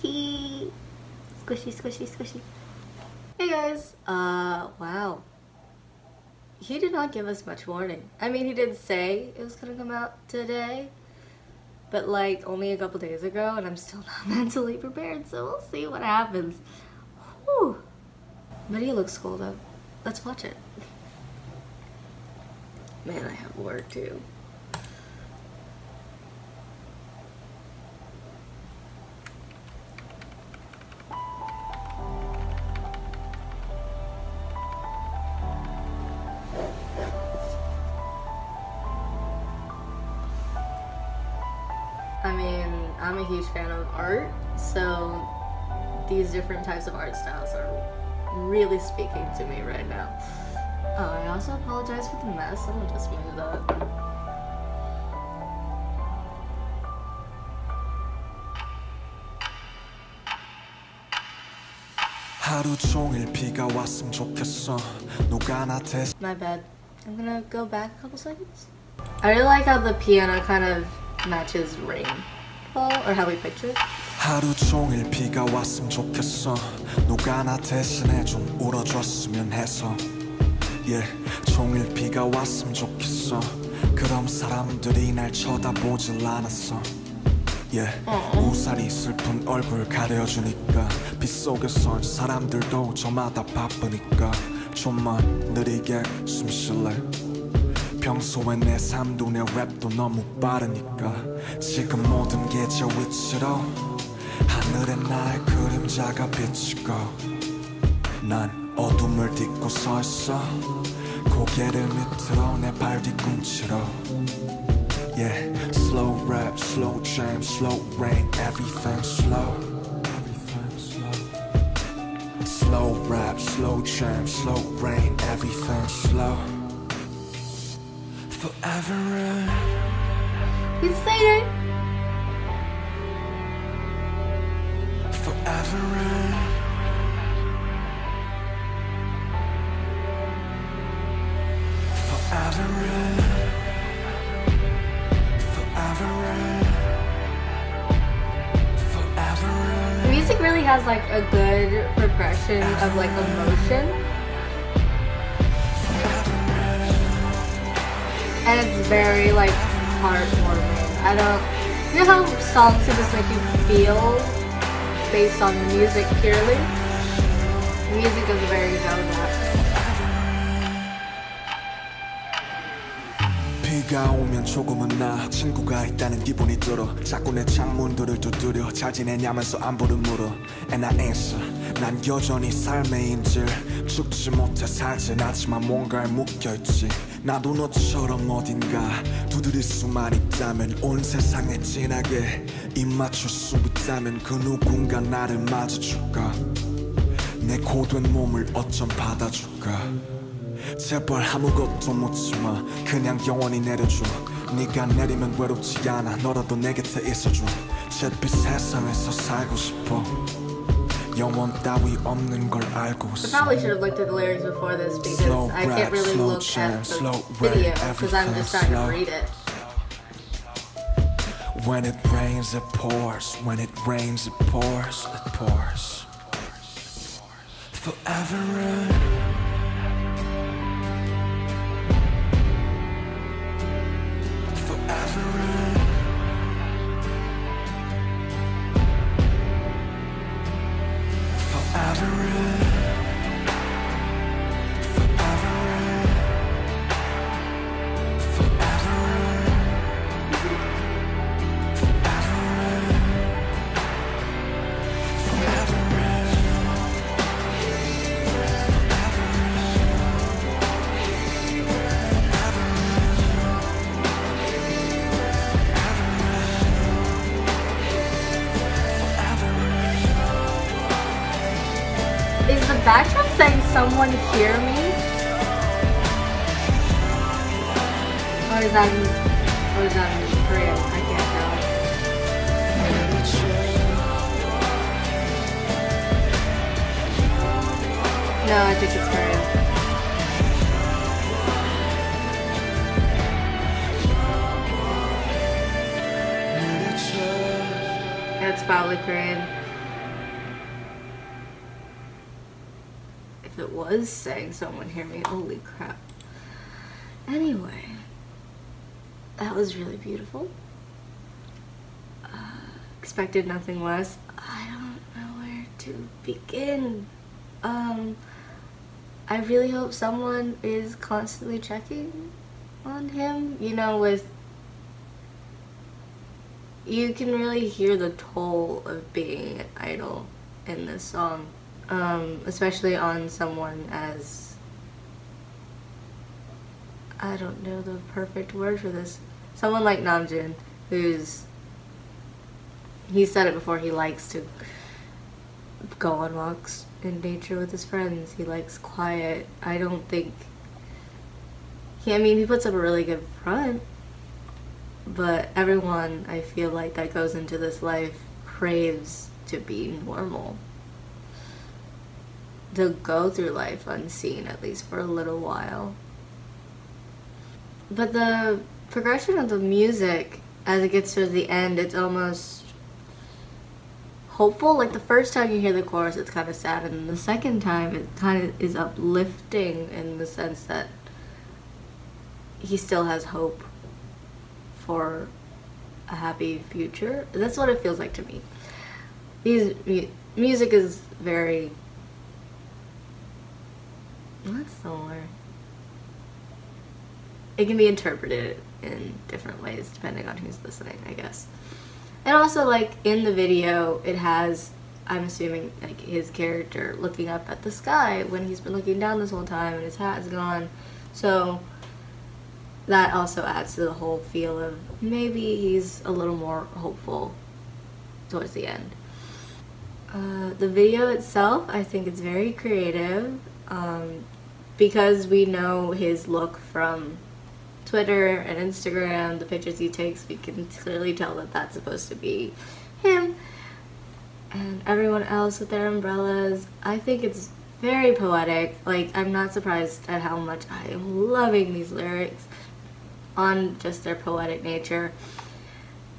squishy. Squishy, squishy, squishy. Hey guys. Wow. He did not give us much warning. I mean, he did say it was gonna come out today, but like only a couple days ago, and I'm still not mentally prepared, so we'll see what happens. Whew. But he looks cool though. Let's watch it. Man, I have work too. I mean, I'm a huge fan of art, so these different types of art styles are really speaking to me right now. Oh, I also apologize for the mess. I'm gonna just move that. 하루 종일 비가 왔으면 좋겠어. 누가 나 대신. My bad. I'm gonna go back a couple seconds. I really like how the piano kind of matches rainfall, or how we picture it. 하루 종일 비가 왔으면 좋겠어. 누가 나 대신에 좀 울어줬으면 해서. Yeah, 종일 비가 왔으면 좋겠어. 그럼 사람들이 날 쳐다보질 않았어. Yeah, 우산이 슬픈 얼굴 가려주니까 빗속에선 사람들도 저마다 바쁘니까 좀만 느리게 숨 쉴래. 평소에 내 삶도 내 랩도 너무 빠르니까 지금 모든 게 저 위치로 하늘에 나의 그림자가 비치고 난 어둠을 딛고 서 있어. 고개를 밑으로 내 발 뒤꿈치로. Yeah, slow rap, slow jam, slow rain, everything slow. Slow rap, slow jam, slow rain, everything slow. Forever in. He's saying it. Forever in. Forever in. Forever in. Forever in. The music really has like a good progression of like emotion. And it's very like heartwarming. I don't, you know how songs can just make you feel based on the music purely? The music does a very good job of that. 비가 오면 조금은 나 친구가 있다는 기분이 들어. 자꾸 내 창문들을 두드려 잘 지내냐면서 안부를 물어. And I answer 난 여전히 삶의 인질. 죽지 못해 살진 않지만 뭔가에 묶여있지. 나도 너처럼 어딘가 두드릴 수만 있다면 온 세상에 진하게 입 맞출 수 있다면 그 누군가 나를 맞아줄까. 내 고된 몸을 어쩜 받아줄까. 제발 아무것도 묻지마. 그냥 영원히 내려줘. 네가 내리면 외롭지 않아. 너라도 내 곁에 있어줘. 잿빛 세상에서 살고 싶어. 영원 따위 없는 걸 알고 있어. I probably should have looked at the lyrics before this because I can't really look at the video because I'm just trying to read it. When it rains it pours. When it rains it pours. It pours. Forever in. Is the backdrop saying someone hear me? Or is that in Korean? I can't tell. No, I think it's Korean. It's probably Korean. if it was saying someone hear me. Holy crap. Anyway, that was really beautiful. Expected nothing less. I don't know where to begin. I really hope someone is constantly checking on him, you know, you can really hear the toll of being an idol in this song, especially on someone as, I don't know the perfect word for this, someone like Namjoon, he said it before, he likes to go on walks in nature with his friends. He likes quiet. I don't think he puts up a really good front, but everyone, I feel like, that goes into this life craves to be normal, to go through life unseen, at least for a little while. But the progression of the music as it gets towards the end, it's almost hopeful. Like the first time you hear the chorus, it's kind of sad, and then the second time it kind of is uplifting in the sense that he still has hope for a happy future. That's what it feels like to me. Music is very, what's the word? It can be interpreted in different ways depending on who's listening, I guess. And also, like, in the video, it has, I'm assuming, like, his character looking up at the sky when he's been looking down this whole time and his hat is gone. So that also adds to the whole feel of maybe he's a little more hopeful towards the end. The video itself, I think it's very creative, because we know his look from Twitter and Instagram, the pictures he takes, we can clearly tell that that's supposed to be him. And everyone else with their umbrellas, I think it's very poetic. Like, I'm not surprised at how much I am loving these lyrics on just their poetic nature.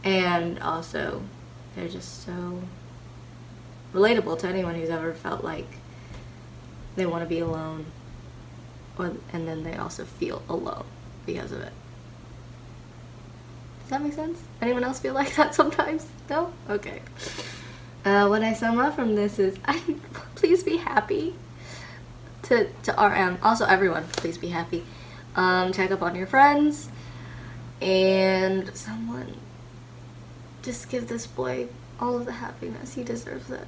And also, they're just so relatable to anyone who's ever felt like they want to be alone, and then they also feel alone because of it. Does that make sense? Anyone else feel like that sometimes? No? Okay. What I sum up from this is, please be happy. To RM, also everyone, please be happy. Check up on your friends, and someone just give this boy all of the happiness. He deserves it.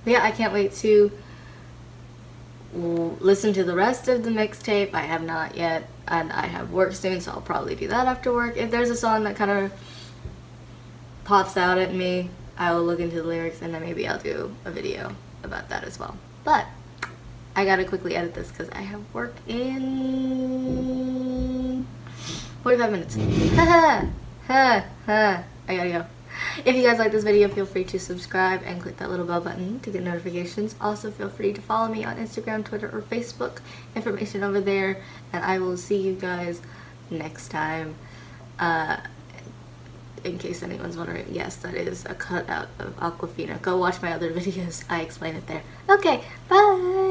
Yeah, I can't wait to listen to the rest of the mixtape. I have not yet, and I have work soon, so I'll probably do that after work. If there's a song that kind of pops out at me, I will look into the lyrics, and then maybe I'll do a video about that as well. But I gotta quickly edit this because I have work in 45 minutes. I gotta go. If you guys like this video, feel free to subscribe and click that little bell button to get notifications. Also, feel free to follow me on Instagram, Twitter, or Facebook. Information over there. And I will see you guys next time. In case anyone's wondering, yes, that is a cutout of Awkwafina. Go watch my other videos. I explain it there. Okay, bye!